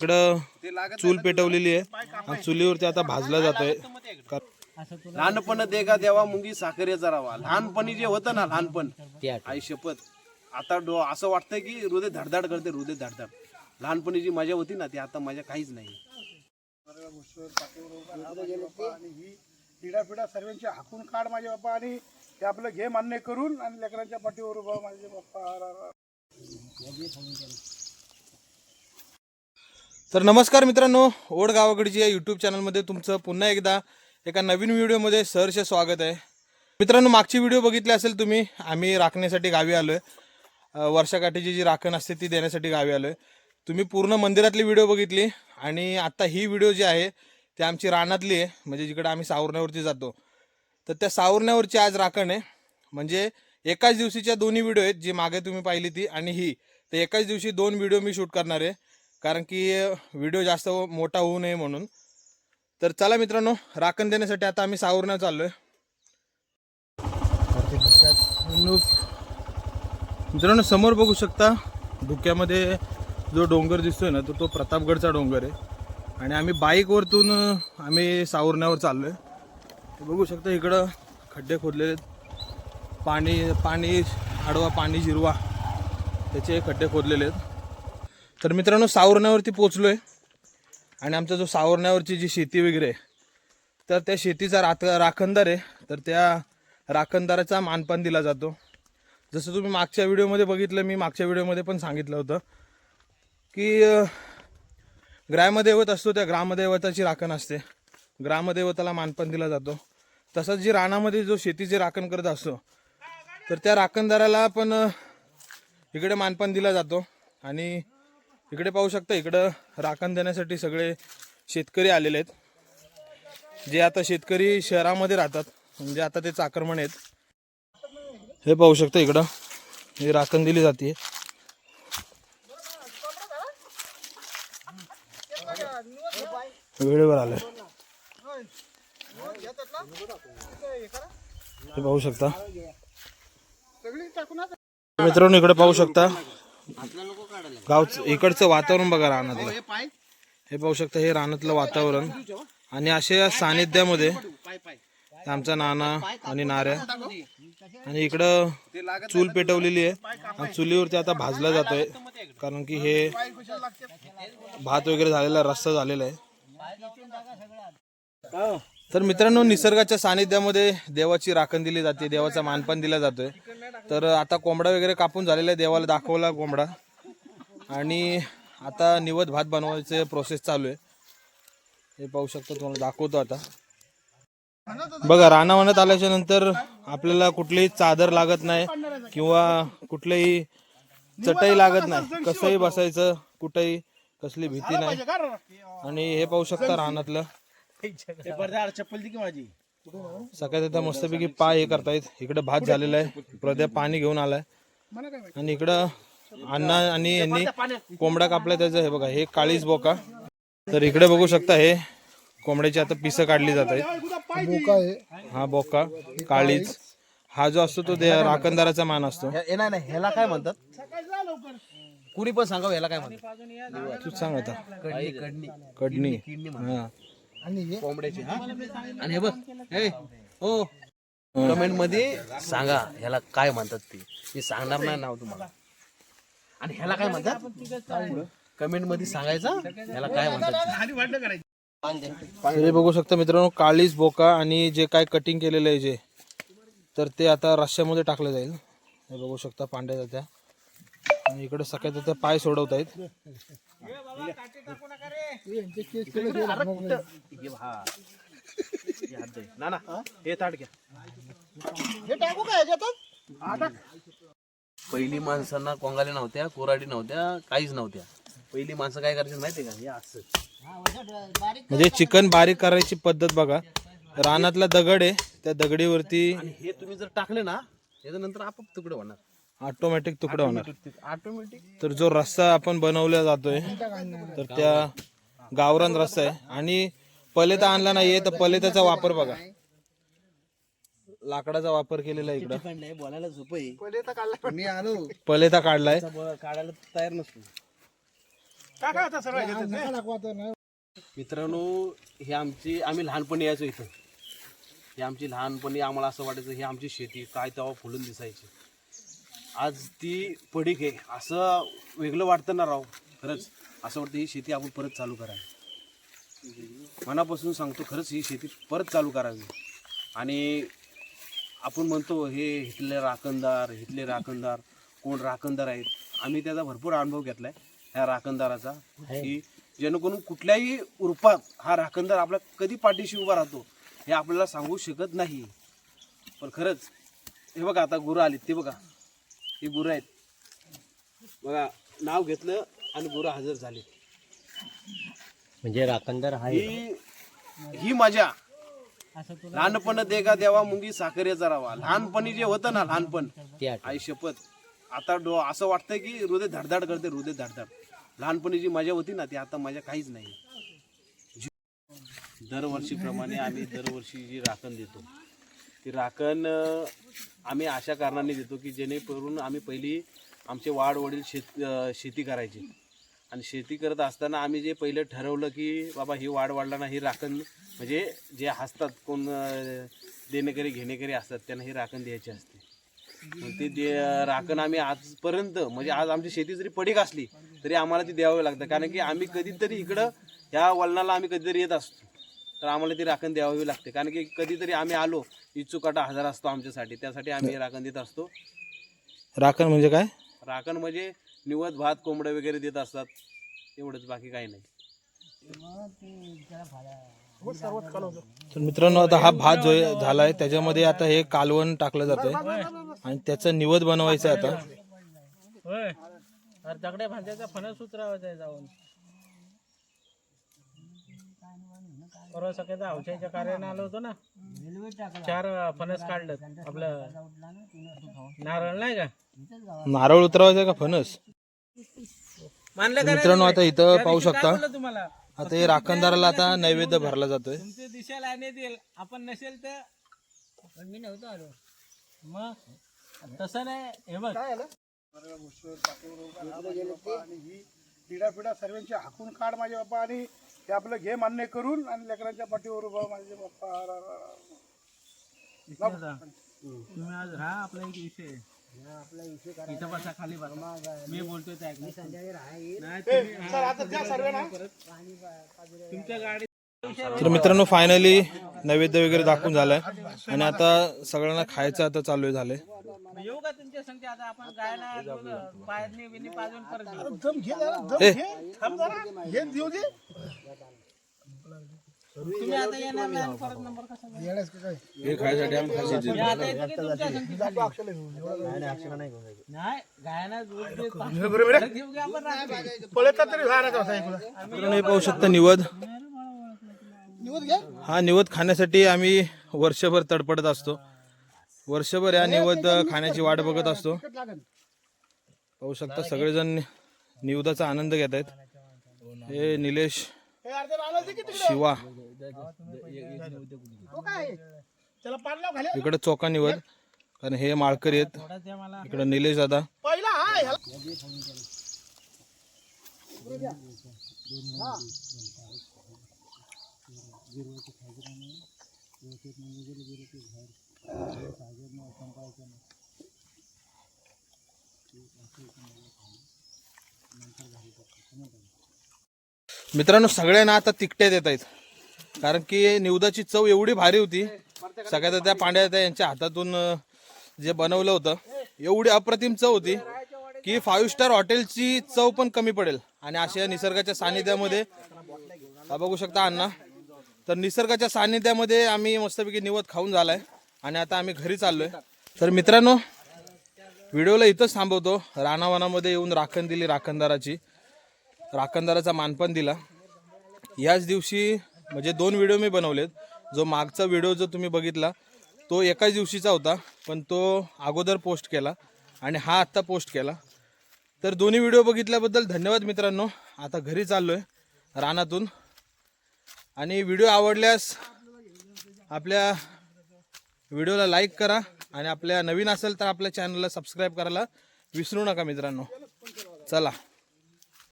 इकडं चूल पेटवलेली आहे आणि चुलीवरती आता भाजला जातोय. लहानपण देगा देवा मुंगी साखरेचा रावा. लहानपणी जे होतं ना लहानपण, आई शपथ आता असं वाटतंय की हृदय धडधड करते, हृदय धडधड. लहानपणी जी मजा होती ना ती आता मजा काहीच नाही. आणि ही पिढ्या सर्वांची हाकून काढ माझे बाप्पा, आणि ते आपलं घे मान्य करून आणि लेकरांच्या पाठीवर उभा माझे बाप्पा. तर नमस्कार मित्रांनो, ओढ गावाकडची या यूट्यूब चॅनलमध्ये तुमचं पुन्हा एकदा एका नवीन व्हिडिओमध्ये सहर्ष स्वागत आहे. मित्रांनो, मागची व्हिडिओ बघितली असेल तुम्ही. आम्ही राखण्यासाठी गावी आलो आहे. वर्षाकाठीची जी राखण असते ती देण्यासाठी गावी आलो आहे. तुम्ही पूर्ण मंदिरातली व्हिडिओ बघितली आणि आत्ता ही व्हिडिओ जी आहे ती आमची रानातली आहे, म्हणजे जिकडे आम्ही सावरण्यावरती जातो. तर त्या सावरण्यावरची आज राखण आहे. म्हणजे एकाच दिवशीच्या दोन्ही व्हिडिओ आहेत, जी मागे तुम्ही पाहिली ती आणि ही. तर एकाच दिवशी दोन व्हिडिओ मी शूट करणार आहे, कारण की व्हिडिओ जास्त मोठा होऊ नये म्हणून. तर चला मित्रांनो, राखण देण्यासाठी आता आम्ही सावरण्या चाललोय. मित्रांनो, समोर बघू शकता धुक्यामध्ये जो डोंगर दिसतोय ना, तो प्रतापगडचा डोंगर आहे. आणि आम्ही बाईकवरतून आम्ही सावरण्यावर चाललोय. बघू शकता इकडं खड्डे खोदलेले आहेत. पाणी आडवा, पाणी जिरवा, त्याचे खड्डे खोदलेले आहेत. तर मित्रांनो, सावरण्यावरती पोचलोय आणि आमचा जो सावरण्यावरची जी शेती वगैरे आहे, तर त्या शेतीचा राखणदार आहे. तर त्या राखणदाराचा मानपान दिला जातो. जसं तुम्ही मागच्या व्हिडिओमध्ये बघितलं, मी मागच्या व्हिडिओमध्ये पण सांगितलं होतं की ग्रामदैवत असतो, त्या ग्रामदैवताची राखण असते, ग्रामदैवताला मानपान दिला जातो. तसंच जी रानामध्ये जो शेतीचे राखण करत असतो, तर त्या राखणदाराला पण इकडे मानपान दिला जातो. आणि इकडे पाहू शकता, इकडं राखण देण्यासाठी सगळे शेतकरी आलेले आहेत. जे आता शेतकरी शहरामध्ये राहतात, म्हणजे आता ते चाकरमण आहेत. हे पाहू शकता, इकडं ही राखण दिली जाते. वेळेवर आलंय, हे पाहू शकता. मित्रांनो, इकडे पाहू शकता गावचं इकडचं वातावरण बघा, रानातलं. हे पाहू शकता, हे रानातलं वातावरण. आणि अशा सानिध्यामध्ये आमचा नाना आणि नाऱ्या, आणि इकडं चूल पेटवलेली आहे आणि चुलीवरती आता भाजला जातोय, कारण की हे भात वगैरे झालेला, रस्सा झालेला आहे. तर मित्रांनो, निसर्गाच्या सानिध्यामध्ये देवाची राखण दिली जाते, देवाचा मानपान दिला जातोय. तर आता कोंबडा वगैरे कापून झालेला आहे, देवाला दाखवला कोंबडा. आणि आता निवद भात बनवायचे प्रोसेस चालू आहे. हे पाहू शकता, तुम्हाला दाखवतो आता. बघा, रानावनात आल्याच्या नंतर आपल्याला कुठलीही चादर लागत नाही किंवा कुठलीही चटई लागत नाही. कसंही बसायचं, कुठेही कसली भीती नाही. आणि हे पाहू शकता रानातलं सकाळी आता मस्तपैकी पाय हे करतायत. इकडे भात झालेला आहे, प्रदीप पाणी घेऊन आलाय. आणि इकडं अण्णा आणि यांनी कोंबडा कापलाय, त्याचं हे बघा, हे काळीज बोका. तर इकडे बघू शकता, हे कोंबड्याची आता पिसं काढली जात आहेत. हा बोका काळीज, हा जो असतो तो राखणदाराचा मान असतो. ह्याला काय म्हणतात, कुणी पण सांगा ह्याला काय म्हणतात. तूच सांग आता. कडणी. हा, कोंबड्याची. आणि हे बघ, हो कमेंट मध्ये सांगा ह्याला काय म्हणतात ते. मी सांगणार नाही नाव तुम्हाला. आणि ह्याला काय म्हणतात कमेंट मध्ये सांगायचं, ह्याला काय म्हणतात. हे बघू शकता मित्रांनो, काळीज बोका. आणि जे काय कटिंग केलेलं आहे जे, तर ते आता रश्श्यामध्ये टाकलं जाईल. हे बघू शकता पांढऱ्या त्या. आणि इकडे सकाळी त्या पाय सोडवत आहेत. पहिली माणसांना कोंगाल्या नव्हत्या, कोराडी नव्हत्या, काहीच नव्हत्या. पहिली माणसं काय करायची माहितीये का, हे असं म्हणजे चिकन बारीक करायची पद्धत बघा. रानातला दगड आहे, त्या दगडीवरती हे तुम्ही जर टाकले ना, त्याच्यानंतर आपोआप तुकडे होणार, ऑटोमॅटिक तुकडा होणार. ऑटोमॅटिक. तर जो रस्सा आपण बनवला जातोय, तर त्या गावरान रस्सा आहे. आणि पलेता आणला नाहीये, तर पलेताचा वापर बघा, लाकडाचा वापर केलेला आहे इकडं. बोलायला झोप आहे. मी आलो पलेता काढलाय. काढायला तयार नसतो. टाका आता सर्व ह्याच्यात. मित्रांनो, हे आम्ही लहानपणी यायचो इथं. हे आमची लहानपणी आम्हाला असं वाटायचं ही आमची शेती काय तेव्हा फुलून दिसायची. आज ती पडीक आहे असं वेगळं वाटतं ना राव. खरंच असं वाटतं ही शेती आपण परत चालू करावी. मनापासून सांगतो, खरंच ही शेती परत चालू करावी. आणि आपण म्हणतो हे इथले राखणदार कोण राखणदार आहेत. आम्ही त्याचा भरपूर अनुभव घेतला आहे ह्या राखणदाराचा, की जेणेकरून कुठल्याही रूपात हा राखणदार आपल्या कधी पाठीशी उभा राहतो हे आपल्याला सांगू शकत नाही. पण खरंच हे बघा, आता गुरं आलीत, ते बघा, ही गुरं आहेत बघा, नाव घेतलं आणि गुरं हजर झाली. म्हणजे राखणदार आहे. ही मजा लहानपण देगा देवा मुंगी साखरेचा रावा. लहानपणी जे होतं ना, लहानपण, आई शपथ, आता असं वाटतंय की हृदय धडधड करते, हृदय धडधड. लहानपणी जी मजा होती ना ती आता मजा काहीच नाही. दरवर्षीप्रमाणे आम्ही दरवर्षी जी राखण देतो ती राखण आम्ही अशा कारणाने देतो की जेणेकरून आम्ही पहिली आमचे वाडवडील शेती करायची. आणि शेती करत असताना आम्ही जे पहिलं ठरवलं की बाबा ही वाडवडिलांना ही राखण, म्हणजे जे असतात कोण देणेकरी घेणेकरी असतात त्यांना ही राखण द्यायची असते. मग ते राखण आम्ही आजपर्यंत, म्हणजे आज आमची शेती जरी पडीक असली तरी आम्हाला ती द्यावी लागतं. कारण की आम्ही कधीतरी इकडं ह्या वळणाला आम्ही कधीतरी येत असतो तर आम्हाला ती राखण द्यावी लागते. कारण की कधीतरी आम्ही आलो, इच्छुकाटा हजर असतो आमच्यासाठी, त्यासाठी आम्ही राखण देत असतो. राखण म्हणजे काय? राखण म्हणजे निवद भात कोंबडं वगैरे देत असतात, एवढंच, बाकी काही नाही. तर मित्रांनो, आता हा भात जो झालाय त्याच्यामध्ये आता हे कालवण टाकलं जातंय आणि त्याचं निवद बनवायचं आता. दगड्या भांड्याचा फणस उतरावायचा जाऊन परवा सकाळचा औषधाच्या कार्याने आलो होतो ना, 4 फणस काढलं. आपलं नारळ नाही का, नारळ उतरवायचा का फणस? मित्रांनो, आता इथं पाहू शकता, तुम्हाला आता हे राखणदाराला आता नैवेद्य भरला जातोय. तुमचे दिशेला आणण्यात येईल. आपण नसेल तर मी नव्हतो आलो. मग तसं नाही, हे बघ आणि ही पिढ्या सर्वांची हाकून काढ माझे बाप्पा, आणि ते आपलं घे मान्य करून आणि लेकरांच्या पाठीवर उभा माझे बाप्पा. तुम्ही आज राहा. आपला एक विषय इथं बसा, खाली बसा, मी बोलतोय त्या तुमच्या गाडी. तर मित्रांनो, फायनली नैवेद्य वगैरे दाखवून झालाय आणि आता सगळ्यांना खायचं आता चालू झालंय. येऊ का तुमच्या संख्या? आता आपण गायला पायातनी बिनी पाजून परत येऊ. दम घे जरा, दम घे, थांब जरा, घे देऊ दे. तुम्ही आता येणार नाही, परत नंबर कसा येण्यास काय हे खायसाठी आम्ही खायचं. आता येतो की तुमच्या संख्या? नाही, गायना दूध देत घेऊ घ्या आपण रात्री. पळतात तरी राहण्याचा होता इकडं. मित्रांनो, हे पाहू शकता निवद. निवड घ्या. हा निवद खाण्यासाठी आम्ही वर्षभर तडपडत असतो. वर्षभर या निवद खाण्याची वाट बघत असतो. पाहू शकता सगळेजण निवदाचा आनंद घेत आहेत. हे निलेश, हे अर्धे राहिलं होते की तिकडे. शिवा, तो काय त्याला पान लाव खाली. इकडे चोका निवद, कारण हे माळकरी आहेत. इकडे निलेश दादा. पहिला हा ह्याला मित्रांनो, सगळ्यांना आता तिकट्या देत आहेत, कारण की निवदाची चव एवढी भारी होती. सगळ्यात त्या पांड्या यांच्या हातातून जे बनवलं होतं एवढी अप्रतिम चव होती की 5 स्टार हॉटेलची चव पण कमी पडेल. आणि अशा निसर्गाच्या सानिध्यामध्ये बघू शकता अण्णा, तर निसर्गाच्या सानिध्यामध्ये आम्ही मस्तपैकी निवद खाऊन झालाय आणि आता आम्ही घरी चाललोय. तर मित्रांनो, व्हिडिओला इथंच थांबवतो. रानावनामध्ये येऊन राखण दिली, राखणदाराचा मानपण दिला. याच दिवशी म्हणजे 2 व्हिडिओ मी बनवलेत. जो मागचा व्हिडिओ जो तुम्ही बघितला तो एकाच दिवशीचा होता, पण तो अगोदर पोस्ट केला आणि हा आत्ता पोस्ट केला. तर दोन्ही व्हिडिओ बघितल्याबद्दल धन्यवाद मित्रांनो. आता घरी चाललोय रानातून. आणि व्हिडिओ आवडल्यास आपल्या व्हिडिओला लाईक करा आणि आपल्या नवीन असेल तर आपल्या चॅनलला सबस्क्राईब करायला विसरू नका मित्रांनो. चला.